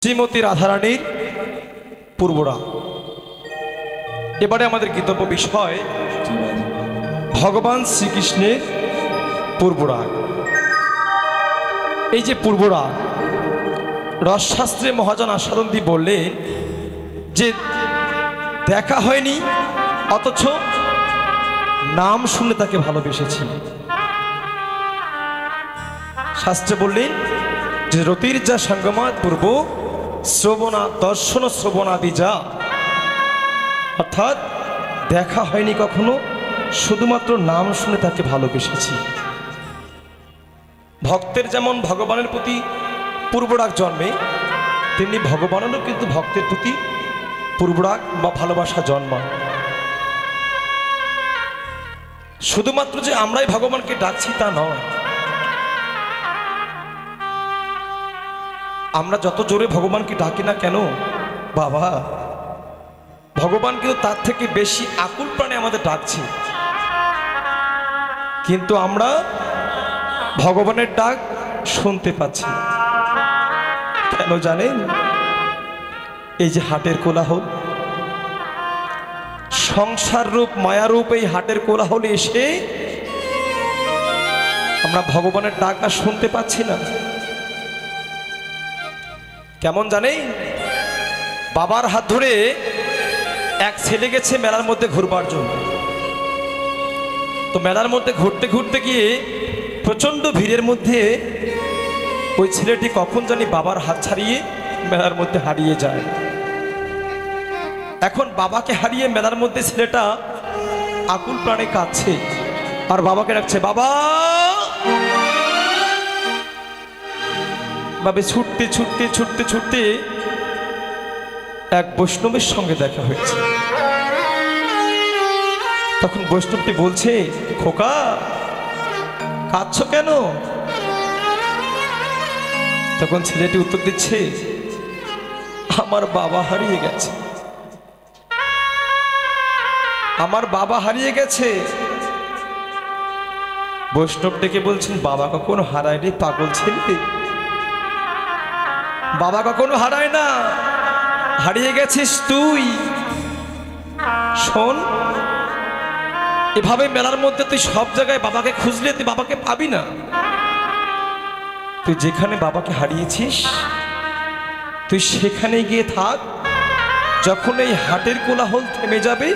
শ্রীমতী রাধারানীর পূর্বরাগ। এবারে আমাদের গীতব্য বিষয় ভগবান শ্রীকৃষ্ণের পূর্বরাগ। এই যে পূর্বরাগ, রসশাস্ত্রে মহাজন আস্বাদনদি বললেন যে দেখা হয়নি অথচ নাম শুনে তাকে ভালোবেসেছি। শাস্ত্রে বললেন যে রতির যা সঙ্গমাত পূর্ব শ্রবণা দর্শন শ্রবণাদি যা, অর্থাৎ দেখা হয়নি কখনো, শুধুমাত্র নাম শুনে তাকে ভালোবেসেছি। ভক্তের যেমন ভগবানের প্রতি পূর্বরাগ জন্মে, তেমনি ভগবানেরও কিন্তু ভক্তের প্রতি পূর্বরাগ বা ভালোবাসা জন্মায়। শুধুমাত্র যে আমরাই ভগবানকে ডাকছি তা নয়, আমরা যত জোরে ভগবানকে ডাকি না কেন বাবা, ভগবান কিন্তু তার থেকে বেশি আকুল প্রাণে আমাদের ডাকছে। কিন্তু আমরা ভগবানের ডাক শুনতে পাচ্ছি না। কেন জানেন? এই যে হাটের কোলাহল, সংসার রূপ মায়ারূপ এই হাটের কোলাহলে এসে আমরা ভগবানের ডাক আর শুনতে পাচ্ছি না। কেমন জানেন? বাবার হাত ধরে এক ছেলে গেছে মেলার মধ্যে ঘুরবার জন্য। তো মেলার মধ্যে ঘুরতে ঘুরতে গিয়ে প্রচন্ড ভিড়ের মধ্যে ওই ছেলেটি কখন জানি বাবার হাত ছাড়িয়ে মেলার মধ্যে হারিয়ে যায়। এখন বাবাকে হারিয়ে মেলার মধ্যে ছেলেটা আকুল প্রাণে কাঁদছে আর বাবাকে ডাকছে, বাবা। ভাবে ছুটতে ছুটতে ছুটতে ছুটতে এক বৈষ্ণবের সঙ্গে দেখা হয়েছে। তখন বৈষ্ণবটি বলছে, খোকা কাঁদছো কেন? তখন ছেলেটি উত্তর দিচ্ছে, আমার বাবা হারিয়ে গেছে, আমার বাবা হারিয়ে গেছে। বৈষ্ণব ডেকে বলছেন, বাবা কখনো হারায় রে পাগল ছেলে, বাবা কখনো হারায় না, হারিয়ে গেছিস তুই। শোন, এভাবে মেলার মধ্যে তুই সব জায়গায় বাবাকে খুঁজলে তুই বাবাকে পাবি না। তুই যেখানে বাবাকে হারিয়েছিস তুই সেখানে গিয়ে থাক। যখন এই হাটের কোলাহল থেমে যাবে,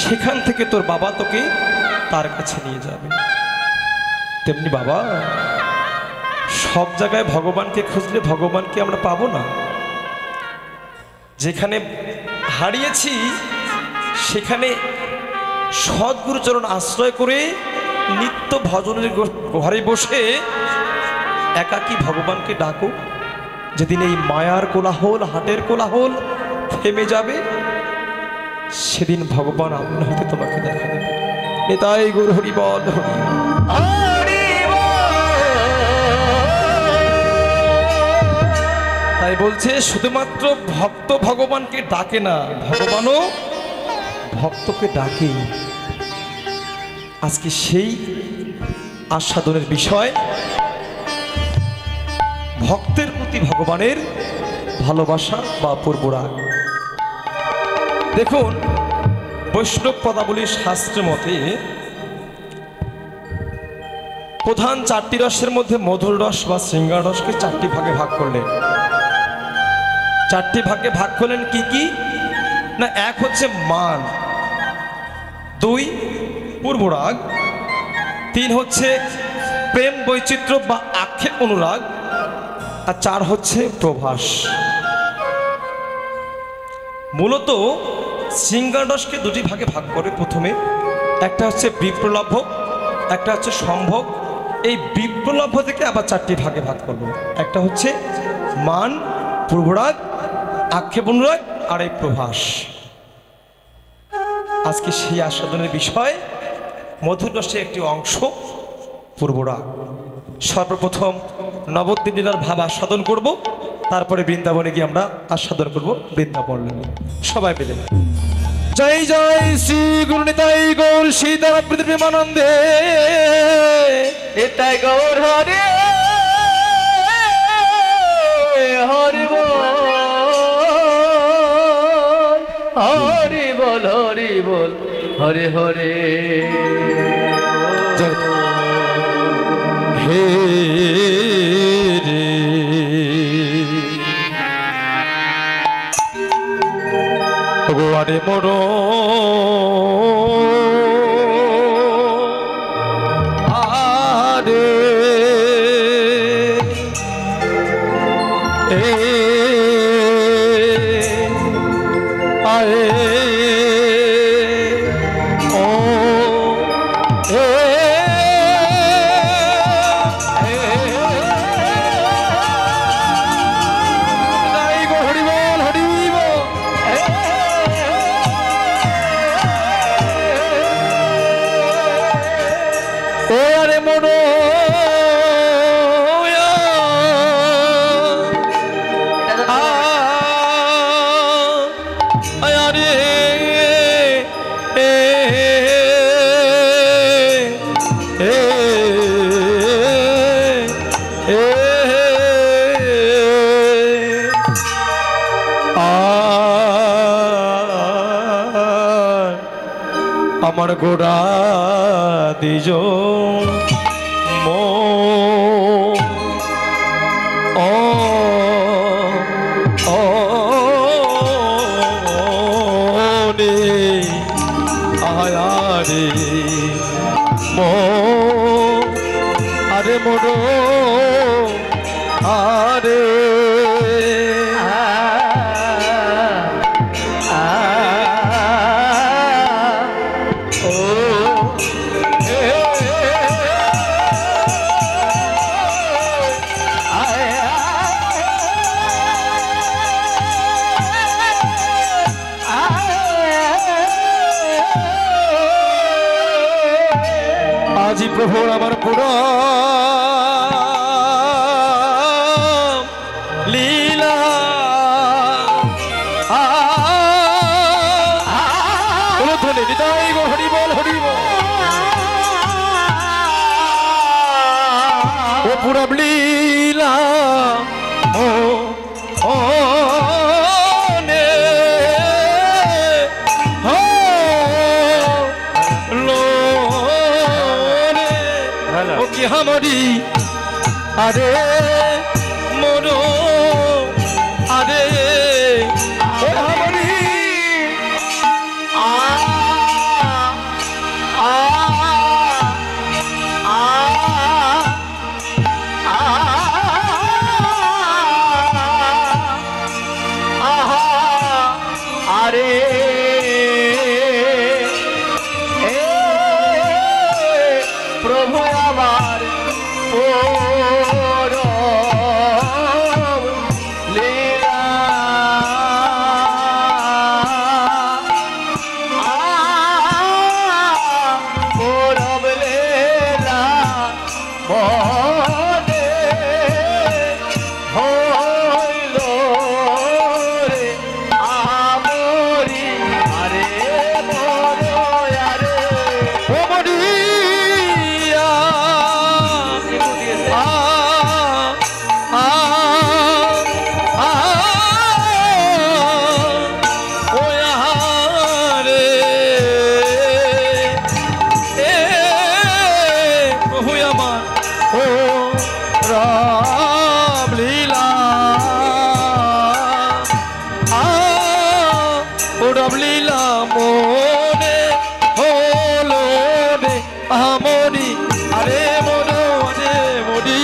সেখান থেকে তোর বাবা তোকে তার কাছে নিয়ে যাবে। তেমনি বাবা, সব জায়গায় ভগবানকে খুঁজলে ভগবানকে আমরা পাবো না। যেখানে হারিয়েছি সেখানে সদ্গুরুচরণ আশ্রয় করে নিত্য ভজনের ঘরে বসে একাকী ভগবানকে ডাকো। যেদিন এই মায়ার কোলাহল হাটের কোলাহল থেমে যাবে, সেদিন ভগবান আপন হতে তোমাকে দেখা দেবে। নিতাই গৌর হরি বল হরি। তাই বলছে শুধুমাত্র ভক্ত ভগবানকে ডাকে না, ভগবানও ভক্তকে ডাকে। আজকে সেই আস্বাদনের বিষয় ভক্তের প্রতি ভগবানের ভালোবাসা বা পূর্বরাগ। দেখুন, বৈষ্ণব পদাবলীর শাস্ত্র মতে প্রধান চারটি রসের মধ্যে মধুর রস বা শৃঙ্গার রসকে চারটি ভাগে ভাগ করলেন। চারটি ভাগে ভাগ করলেন কি কি না? এক হচ্ছে মান, দুই পূর্বরাগ, তিন হচ্ছে প্রেম বৈচিত্র্য বা আক্ষেপ অনুরাগ, আর চার হচ্ছে প্রভাস। মূলত শৃঙ্গার রসকে দুটি ভাগে ভাগ করে। প্রথমে একটা হচ্ছে বিপ্রলভ্য, একটা হচ্ছে সম্ভোগ। এই বিপ্রলভ্য থেকে আবার চারটি ভাগে ভাগ করলো। একটা হচ্ছে মান, পূর্বরাগ, আক্ষেপ অনুরাগ আর এই প্রভাস। আজকে সেই আস্বাদনের বিষয় মধুর রসের একটি অংশ পূর্বরাগ। সর্বপ্রথম নবদ্বীপ লীলার ভাব আস্বাদন করব, তারপরে বৃন্দাবনে গিয়ে আমরা আস্বাদন করব বৃন্দাবন লীলা। সবাই পেলে জয় জয় শ্রী গুরু নিতাই গৌর সীতারাম প্রেমানন্দে। নিতাই গৌর হরে হরে হরে হে রে ভগবানে মোর আরে আরে ও আমার গোড়া দিজ মো ও ও রে আয়ারে মো আরে মোর আরে আজি প্রভু আমার পুরা লীলা ধনে হৃদয় গো হরি বল হরি বল ও পুরা লীলা ও ও নে ও কি হামরি আরে মনো আরে ও হামরি আরে প্রভু আমার লীলা পরব লীলা মনে হইল রে আমরি আরে মন আরে ও মরিয়া লীলা মনে হলো রে আমরি আরে মনো রে মরি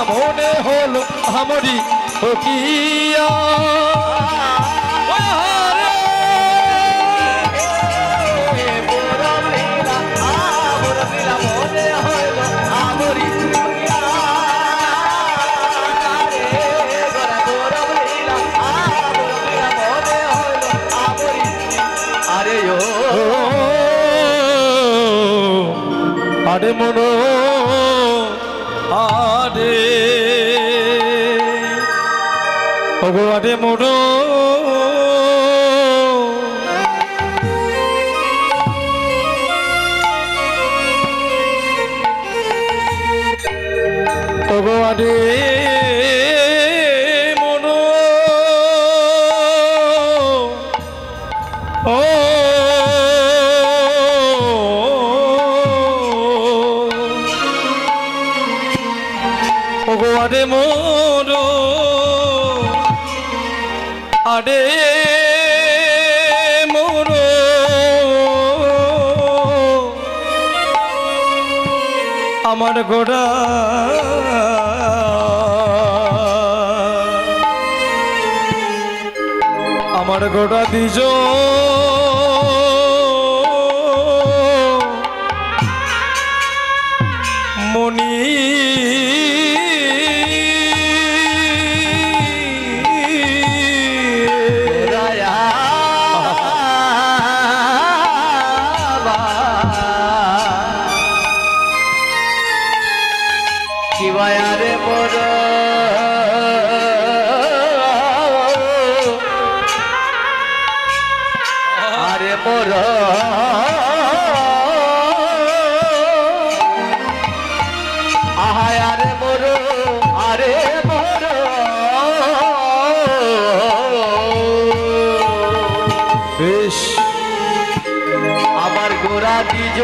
মনে হলো আমরি ও কিয়া আরে মনো ভগবানে মোর ভগবানে মোর ও ভগবানে মোর আরে মোর আমার গোড়া আমার গোড়া দিজ মনি শিবায়ারে মোর আরে মোর আহায় আরে মোর আরে মোর বেশ আমার গোড়া দিজ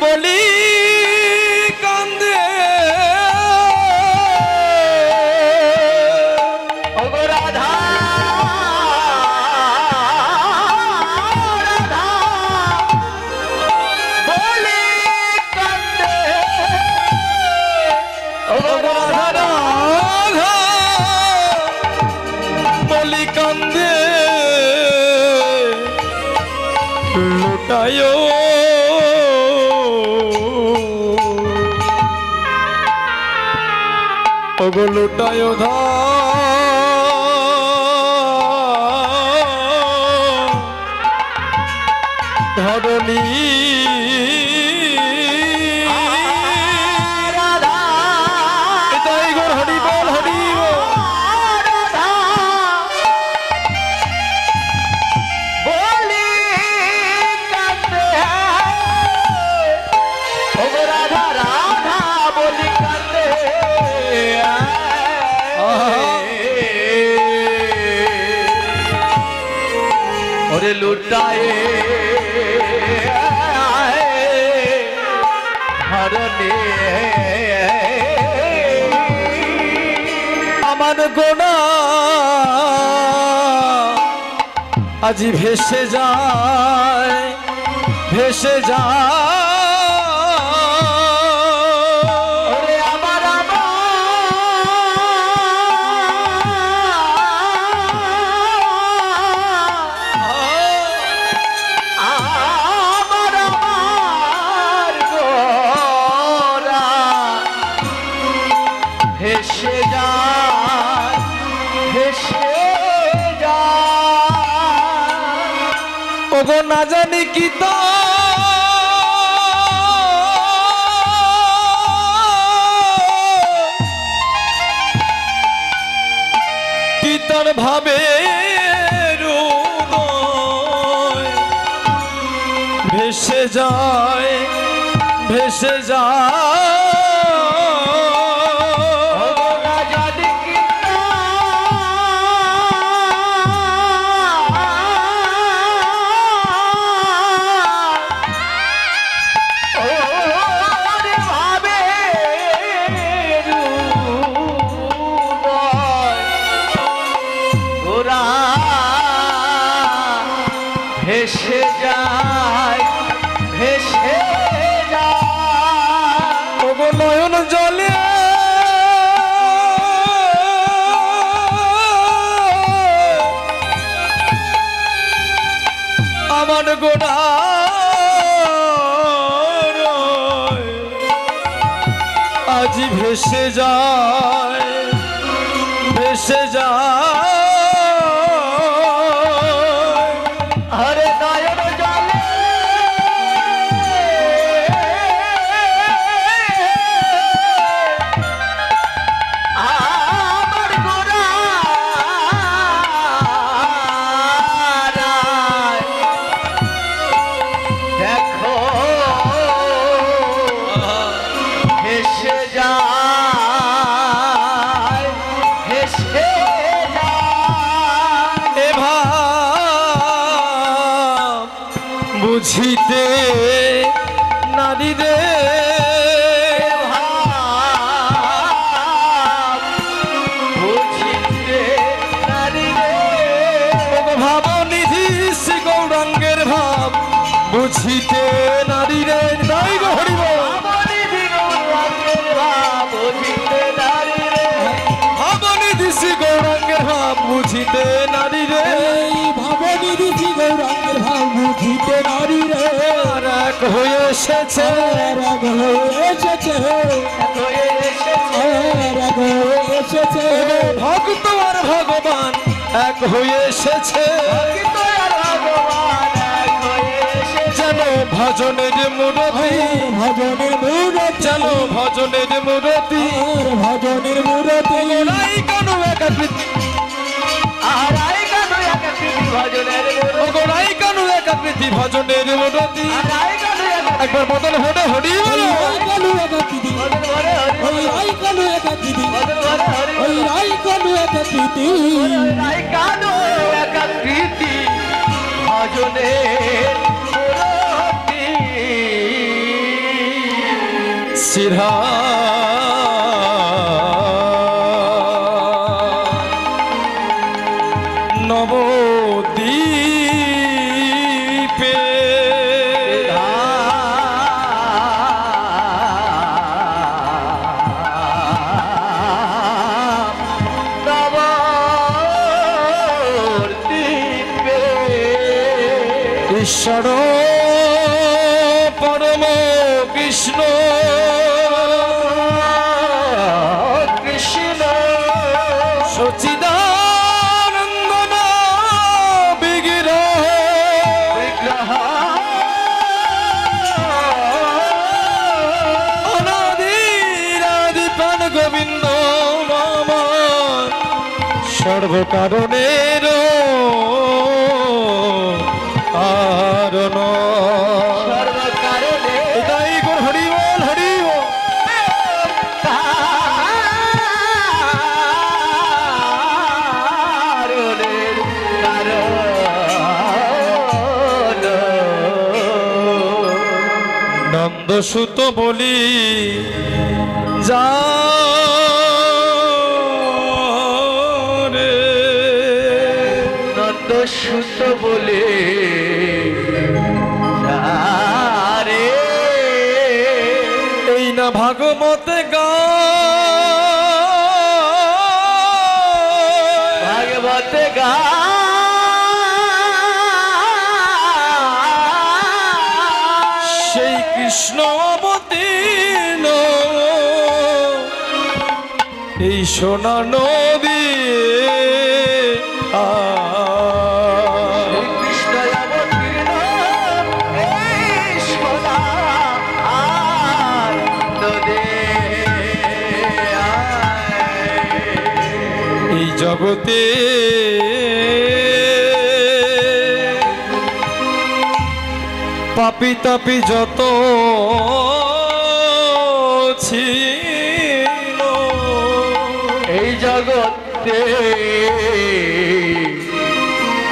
বলি কান্দে ওগো রাধা রাধা বলি কান্দে ওগো রাধা রাধা বলি কান্দে লুটায় ওগো লুটায় ধরণী রাধা এটাই গোর হরি বল হরি রাধা বলি কান্দে ওগো রাধা রাধা বলি কান্দে ওরে লুটায়ে হরণে আমার গোনা আজি ভেসে যায় ভেসে যায় ওরে আমার আমার গোরা ভেসে যায় ভেসে যায় ওগো না জানি কি তো পিতার ভাবে ভেসে যায় ভেসে যায় না জানি কি ওরে ভাবে গোরা ভেসে যায় ভেসে যায় ওগো নয়ন জলে আমার গোড়া আজি ভেসে যায় ভেসে যায় হরে নয়ন জলে আমার গোরা দেখো হেসে যায় হেসে যায় এ ভাব বুঝিতে নারী রে বুঝিতে নারী রে ভাব নিধি শ্রী গৌরাঙ্গের ভাব বুঝিতে নারী রে তাই গো হরিব ভাব নিধি শ্রী গৌরাঙ্গের ভাব বুঝিতে নারী রে ভাবনিধি গৌরাঙ্গের ভাব বুঝিতে নারী রে আর এক হয়ে এসেছে রাগ হয়ে এসেছে রাগ হয়ে এসেছে ভক্ত আর ভগবান এক হয়ে এসেছে যেন ভজনের মূরতি ভজনের মূরতি যেন ভজনের মূরতি আর ভজনের মূরতি গোড়াই কানু একাকৃতি গোড়াই কানু একাকৃতি ভজনের মূরতি একবার বদল হরে হরি বলো ওই কালু একাকৃতি ওই রাই কালু একাকৃতি ওই রাই কালু একাকৃতি সিরহা নবদ্বীপে ঈশ্বর পরম কৃষ্ণ কৃষ্ণ সচিদানন্দন বিগ্রহ বিগ্রহ অনাদিরাদি প্রাণ গোবিন্দ নাম সর্বকারণের কারণ সর্বকারণে এটাই গো হরি বল হরি বল কারণের কারণ নন্দসুত বলি যা রে নন্দসুত বলে রে এই না ভাগবতে গা ভাগবত গা সেই কৃষ্ণ অবতীর্ণ এই সোনা নদী কৃষ্ণ অবতীর্ণ এই সোনা আর নদে এই জগতে পাপি তাপি যত ছিল এই জগতে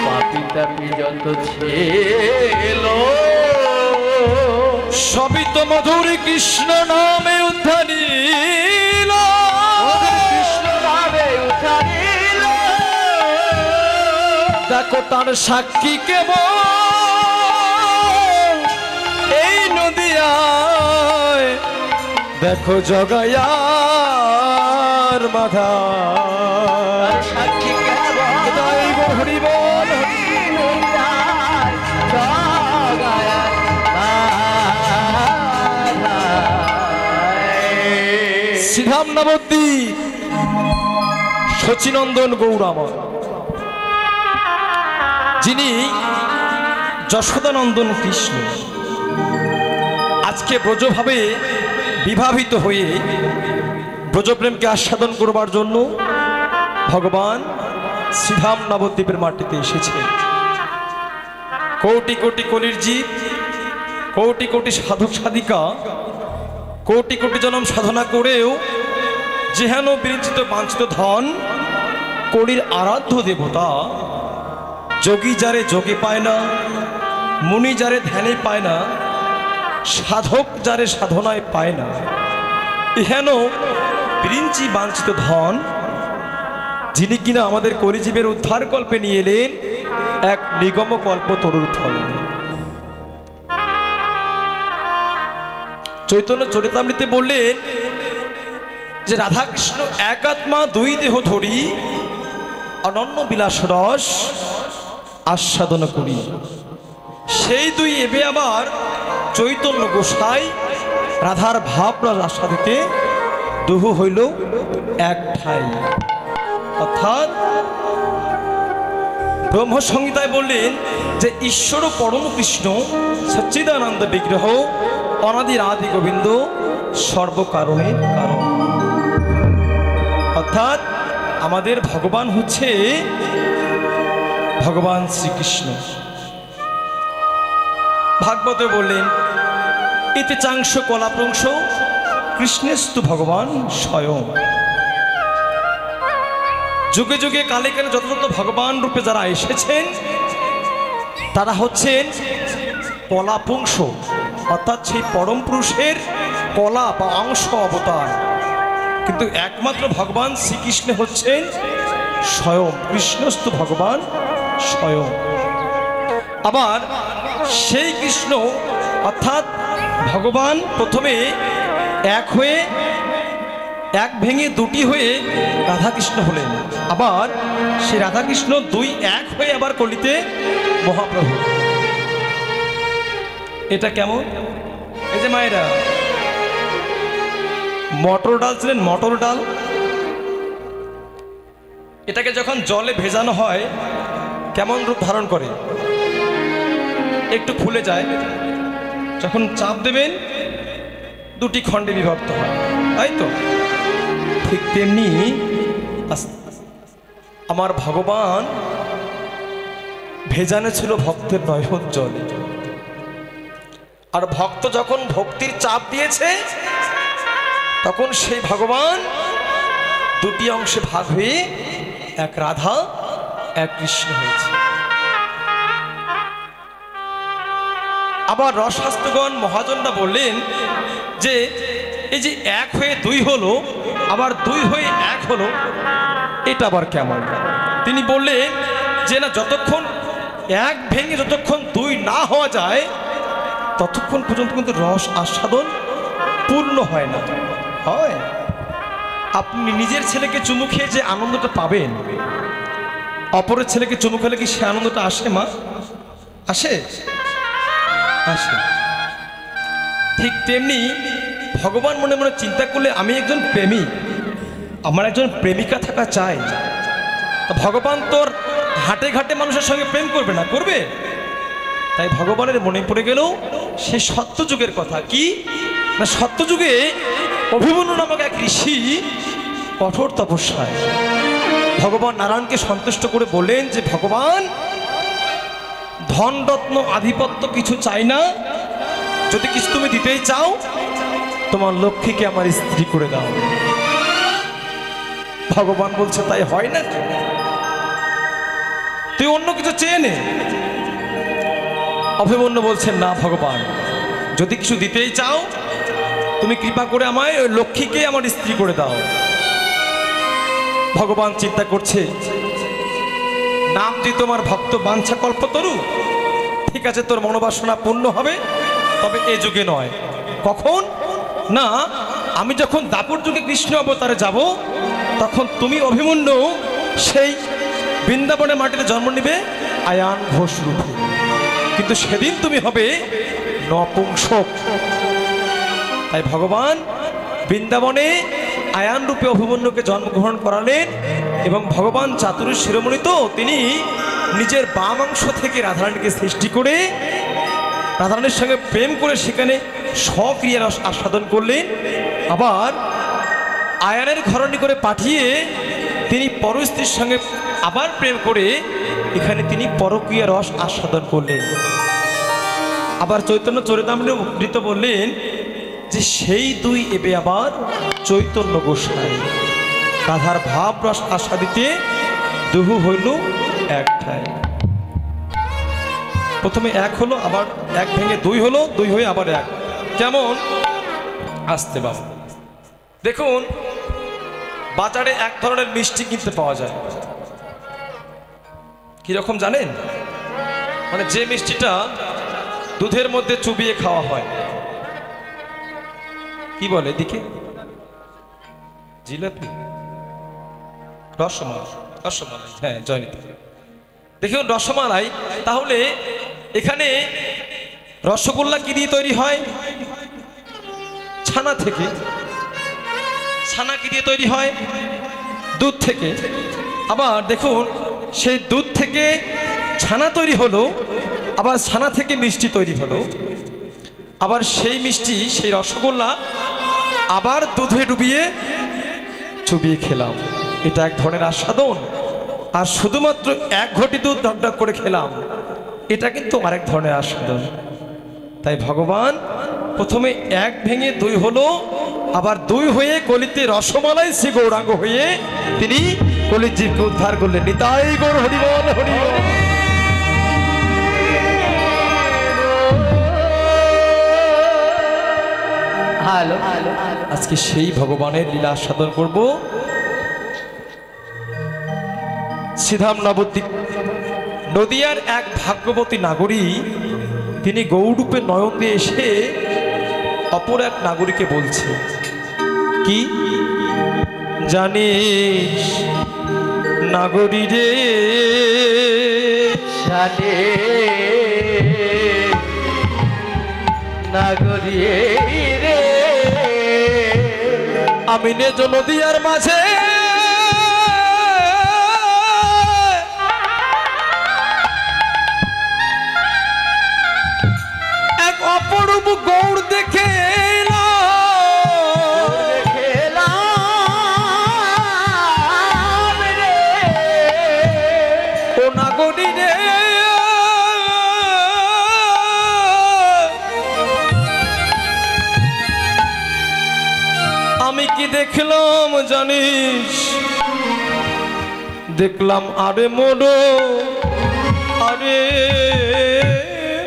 পাপি তাপি যত ছিল সবই তো মধুর কৃষ্ণ নামে উদ্ধারিল কৃষ্ণ নামে উঠারিল দেখো তার সাক্ষী কেবল এই নদিয়ায় দেখো জগায়ার মাধা সাক্ষী কেবল তাই গো হরি বল শ্রীধাম নবদ্বীপ শচীনন্দন গৌরামা, যিনি যশোদানন্দন কৃষ্ণ, আজকে ব্রজভাবে বিভাবিত হয়ে ব্রজপ্রেমকে আস্বাদন করবার জন্য ভগবান শ্রীধাম নবদ্বীপের মাটিতে এসেছে। কোটি কোটি কলির জীব, কোটি কোটি সাধক সাধিকা, কোটি কোটি জনম সাধনা করেও যেহেন বিরঞ্চিত বাঞ্ছিত ধন, কলির আরাধ্য দেবতা, যোগী যারে যোগে পায় না, মুনি যারে ধ্যানে পায় না, সাধক যারে সাধনায় পায় না, ইহেন বিরিঞ্চি বাঞ্ছিত ধন, যিনি কিনা আমাদের কলিজীবের উদ্ধার কল্পে নিয়ে এলেন এক নিগম কল্প তরুর ফল। চৈতন্য চরিতামৃতে বললেন যে রাধাকৃষ্ণ এক আত্মা দুই দেহ ধরি অনন্য বিলাস রস আস্বাদন করি। সেই দুই এবে আবার চৈতন্য গোসাই রাধার ভাব রস আস্বাদিতে দুহু হইল এক ঠাই। অর্থাৎ ব্রহ্মসংহিতায় বললেন যে ঈশ্বর পরম কৃষ্ণ সচ্চিদানন্দ বিগ্রহ অনাদির আদি গোবিন্দ সর্বকারণের কারণ। অর্থাৎ আমাদের ভগবান হচ্ছে ভগবান শ্রীকৃষ্ণ। ভাগবতে বললেন ইতি চাংশ কলাপ্রংশ কৃষ্ণেস্তু ভগবান স্বয়ং। যুগে যুগে কালে কালে যত যত ভগবান রূপে যারা এসেছেন তারা হচ্ছেন কলাপুংস, অর্থাৎ সেই পরম পুরুষের কলা বা অংশ অবতার। কিন্তু একমাত্র ভগবান শ্রীকৃষ্ণ হচ্ছেন স্বয়ং, কৃষ্ণস্তু ভগবান স্বয়ং। আবার সেই কৃষ্ণ অর্থাৎ ভগবান প্রথমে এক হয়ে এক ভেঙে দুটি হয়ে রাধাকৃষ্ণ হলেন, আবার সেই রাধাকৃষ্ণ দুই এক হয়ে আবার কলিতে মহাপ্রভু। এটা কেমন? এই যে মায়েরা মটর ডাল ছিলেন, মটর ডাল, এটাকে যখন জলে ভেজানো হয় কেমন রূপ ধারণ করে? একটু ফুলে যায়, যখন চাপ দেবেন দুটি খণ্ডে বিভক্ত হয়, তাই তো? ঠিক তেমনি আমার ভগবান ভেজানো ছিল ভক্তের নয়ন জলে, আর ভক্ত যখন ভক্তির চাপ দিয়েছে তখন সেই ভগবান দুটি অংশে ভাগ হয়ে এক রাধা এক কৃষ্ণ হয়েছে। আবার রসশাস্ত্রগণ মহাজনরা বললেন যে এই যে এক হয়ে দুই হলো আবার দুই হয়ে এক হলো, এটা আবার কেমন? তিনি বললেন যে না, যতক্ষণ এক ভেঙে যতক্ষণ দুই না হওয়া যায় ততক্ষণ পর্যন্ত কিন্তু রস আস্বাদন পূর্ণ হয় না। হয় আপনি নিজের ছেলেকে চুমু খেয়ে যে আনন্দটা পাবেন, অপরের ছেলেকে চুমু খেলে কি সে আনন্দটা আসে? মা আসে? আসে। ঠিক তেমনি ভগবান মনে মনে চিন্তা করলে আমি একজন প্রেমী, আমার একজন প্রেমিকা থাকা চাই। ভগবান তোর হাটে ঘাটে মানুষের সঙ্গে প্রেম করবে না, করবে? তাই ভগবানের মনে পড়ে গেল সে সত্যযুগের কথা। কি না, সত্যযুগে অভিমন্যু নামক এক ঋষি কঠোর তপস্যায় ভগবান নারায়ণকে সন্তুষ্ট করে বললেন যে ভগবান, ধন রত্ন আধিপত্য কিছু চাই না, যদি কিছু তুমি দিতেই চাও তোমার লক্ষ্মীকে আমার স্ত্রী করে দাও। ভগবান বলছে তাই হয় না, তুই অন্য কিছু চেয়ে নে। অভিমন্যু বলছেন না ভগবান, যদি কিছু দিতেই চাও তুমি কৃপা করে আমায় ওই লক্ষ্মীকে আমার স্ত্রী করে দাও। ভগবান চিন্তা করছে, নাম যে তোমার ভক্ত বাঞ্ছা কল্পতরু, ঠিক আছে তোর মনোবাসনা পূর্ণ হবে, তবে এ যুগে নয়। কখন না, আমি যখন দাপর যুগে কৃষ্ণ অবতারে যাব তখন তুমি অভিমন্যু সেই বৃন্দাবনের মাটিতে জন্ম নিবে আয়ান ঘোষ রূপে, কিন্তু সেদিন তুমি হবে নপুংসক। তাই ভগবান বৃন্দাবনে আয়ান রূপে অভিমন্যুকে জন্মগ্রহণ করালেন এবং ভগবান চাতুরের শিরোমণি তো তিনি নিজের বাম অংশ থেকে রাধারানীকে সৃষ্টি করে রাধারানীর সঙ্গে প্রেম করে সেখানে স্বক্রিয়ার আস্বাদন করলেন। আবার আয়ানের ঘরণী করে পাঠিয়ে তিনি পরস্ত্রীর সঙ্গে আবার প্রেম করে এখানে তিনি পরক্রিয়া রস আস্বাদন করলেন। আবার চৈতন্য চরিতামৃত বললেন যে সেই দুই এবে আবার চৈতন্য গোসাই রাধার ভাব রস আস্বাদিতে দুহু হইল একটাই। প্রথমে এক হলো, আবার এক ভেঙে দুই হলো, দুই হয়ে আবার এক। কেমন আসতে বাবা দেখুন, বাজারে এক ধরনের মিষ্টি কিনতে পাওয়া যায়, কিরকম জানেন? মানে যে মিষ্টিটা দুধের মধ্যে চুবিয়ে খাওয়া হয়, কি বলে এদিকে? জিলাপি, রসমালাই। রসমালাই, হ্যাঁ জয়নিতা। দেখুন রসমালাই, তাহলে এখানে রসগোল্লা কি দিয়ে তৈরি হয়? ছানা থেকে। ছানা কি দিয়ে তৈরি হয়? দুধ থেকে। আবার দেখুন সেই দুধ থেকে ছানা তৈরি হলো, আবার ছানা থেকে মিষ্টি তৈরি হলো, আবার সেই মিষ্টি সেই রসগোল্লা আবার দুধে ডুবিয়ে চুবিয়ে খেলাম, এটা এক ধরনের আস্বাদন। আর শুধুমাত্র এক ঘটি দুধ ঢকঢক করে খেলাম, এটা কিন্তু আরেক ধরনের আস্বাদন। তাই ভগবান প্রথমে এক ভেঙে দুই হলো, আবার দুই হয়ে কলিতে রসমালাই শ্রী গৌরাঙ্গ হয়ে তিনি কলির জীবকে উদ্ধার করলেন। নিতাই গৌর হরিবল হরিবল। আজকে সেই ভগবানের লীলা আস্বাদন করব। শ্রীধাম নবদ্বীপ নদিয়ার এক ভাগ্যবতী নাগরী, তিনি গৌরূপে নয়ন দিয়ে এসে অপর এক নাগরীকে বলছে, কি জানিস নাগরী রে, জানে নাগরী রে, আমি নেজ নদিয়ার মাঝে এক অপরূপ গৌর দেখে ও নাগরী রে, আমি কি দেখলাম জানিস? দেখলাম আরে মোড়ো, আরে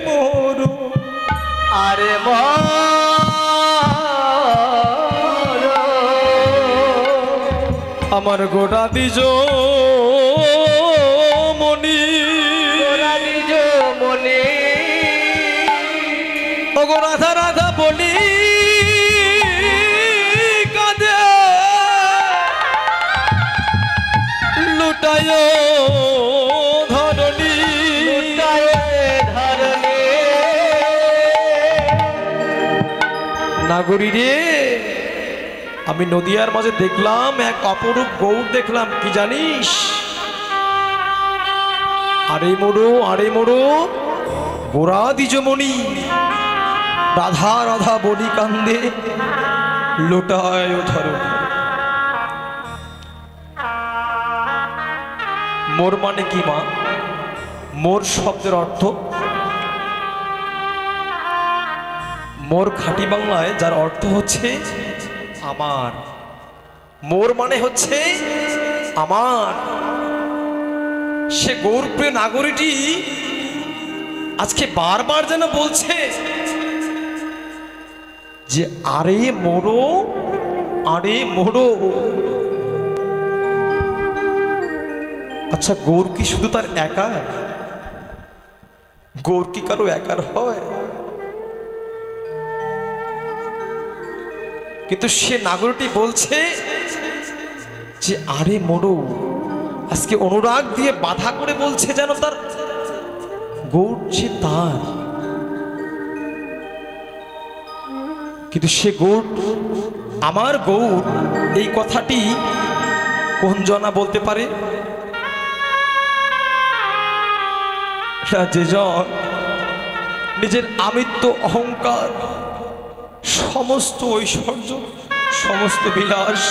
মোড়ো, আরে আমার গোটা দিজ মনি, নিজ মনে ওগো রাধা রাধা বলি কাঁদে লুটায় ধরণী, ধরনে নাগরী রে, আমি নদিয়ার মাঝে দেখলাম এক অপরূপ গৌর দেখলাম, কি জানিস? আরে মোড়ো, আরে মোড়ো, গোরা দ্বিজমণি, রাধা রাধা বলি কান্দে লোটায় ধরো। মোর মানে কি মা? মোর শব্দের অর্থ, মোর খাঁটি বাংলায় যার অর্থ হচ্ছে আমার। মোর মানে হচ্ছে আমার। সে গৌরপ্রিয় নাগরীটি আজকে বারবার যেন বলছে যে আরে মোড়ো, আরে মোড়ো। আচ্ছা গৌর কি শুধু তার একা? গৌর কি কারো একার হয়? কিন্তু সে নাগরটি বলছে যে আরে মোড়ো, আজকে অনুরাগ দিয়ে বাধা করে বলছে যেন তার গৌর যে তার। কিন্তু সে গৌর আমার গৌর এই কথাটি কোন জনা বলতে পারে? যে জন নিজের আমিত্ব অহংকার সমস্ত ঐশ্বর্য সমস্ত বিলাস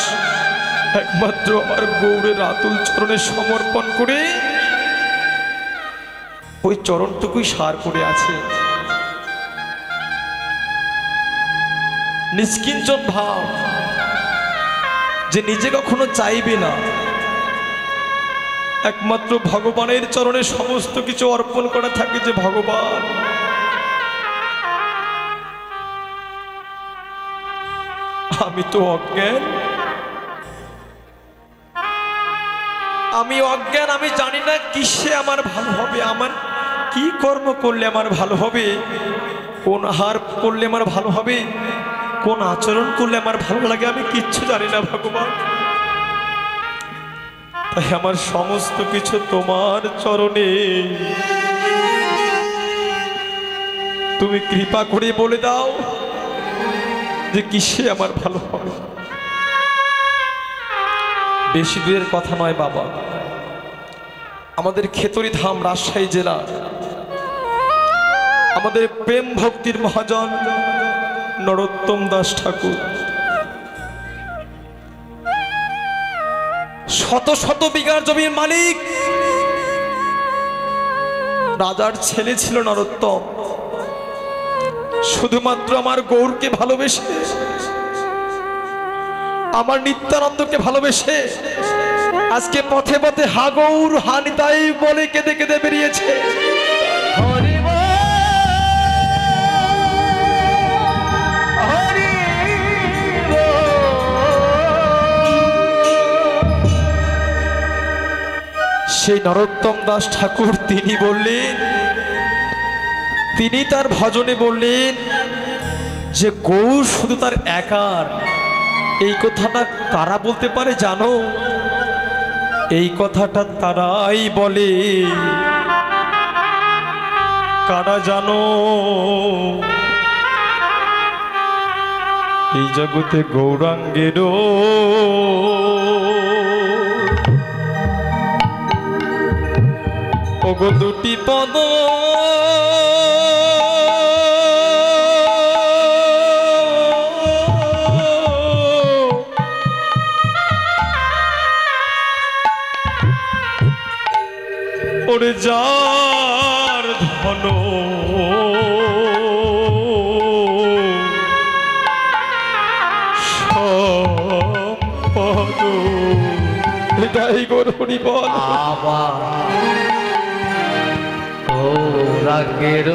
একমাত্র আমার গৌরের আতুল চরণে সমর্পণ করে ওই চরণটুকুই সার করে আছে। নিষ্কিঞ্চন ভাব, যে নিজে কখনো চাইবে না, একমাত্র ভগবানের চরণে সমস্ত কিছু অর্পণ করা থাকে। যে ভগবান আমি তো অজ্ঞান, আমি অজ্ঞান, আমি জানি না কিসে আমার ভালো হবে, আমার কি কর্ম করলে আমার ভালো হবে, কোন আহার করলে আমার ভালো হবে, কোন আচরণ করলে আমার ভালো লাগে, আমি কিচ্ছু জানি না ভগবান। তাই আমার সমস্ত কিছু তোমার চরণে, তুমি কৃপা করে বলে দাও যে কিসে আমার ভালো হবে। বেশি দূরের কথা নয় বাবা, আমাদের খেতড়ি ধাম রাজশাহী জেলা, আমাদের প্রেম ভক্তির মহাজন নরোত্তম দাস ঠাকুর শত শত বিঘার জমির মালিক, রাজার ছেলে ছিল নরোত্তম। শুধুমাত্র আমার গৌরকে ভালোবেসে, আমার নিত্যানন্দকে ভালোবেসে আজকে পথে পথে হা গৌর হা নিতাই বলে কেঁদে কেঁদে বেরিয়েছে। হরি বল, হরি বল। সেই নরোত্তম দাস ঠাকুর তিনি বললেন, তিনি তার ভজনে বললেন যে গৌর শুধু তার একার। এই কথাটা কারা বলতে পারে জানো? এই কথাটা তারাই বলে, কারা জানো? এই জগতে গৌরাঙ্গেরও ওগো দুটি পদ, ওরে যার ধন সম্পদ, এটাই গৌরহরি বল। গৌরাঙ্গের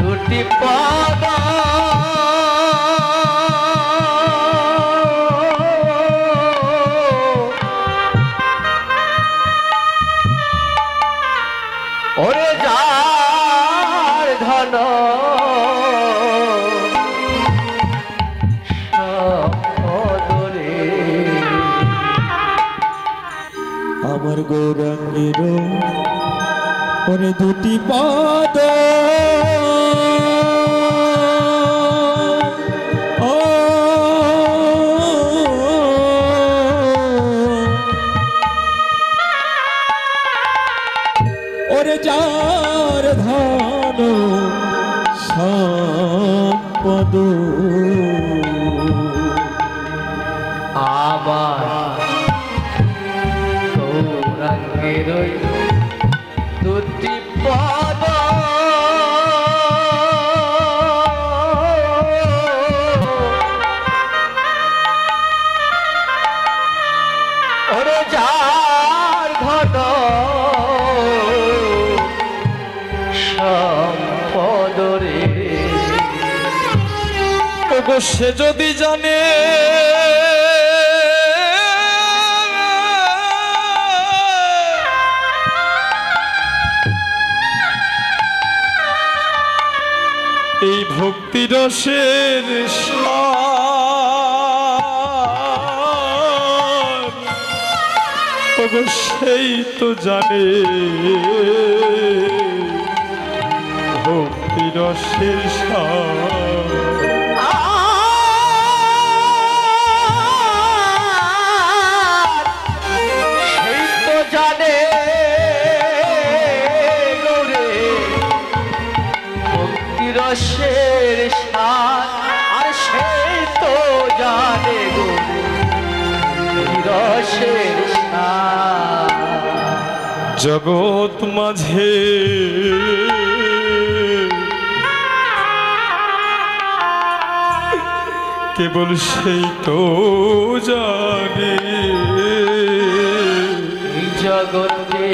দুটি পদ, ওরে যার ধন সম্পদরে, আমার গৌরাঙ্গের ওরে দুটি পদ, ও ওরে যার ধন সম্পদ, আমার গৌরাঙ্গের দুটি পদ, ওরে যার ধন সম্পদরে, ওগো সে যদি জানে এই ভক্তি রসের স্বাদ, ওগো সেই তো জানে ভক্তি রসের স্বাদ। জগৎ মাঝে কেবল সেই তো জানে জগতে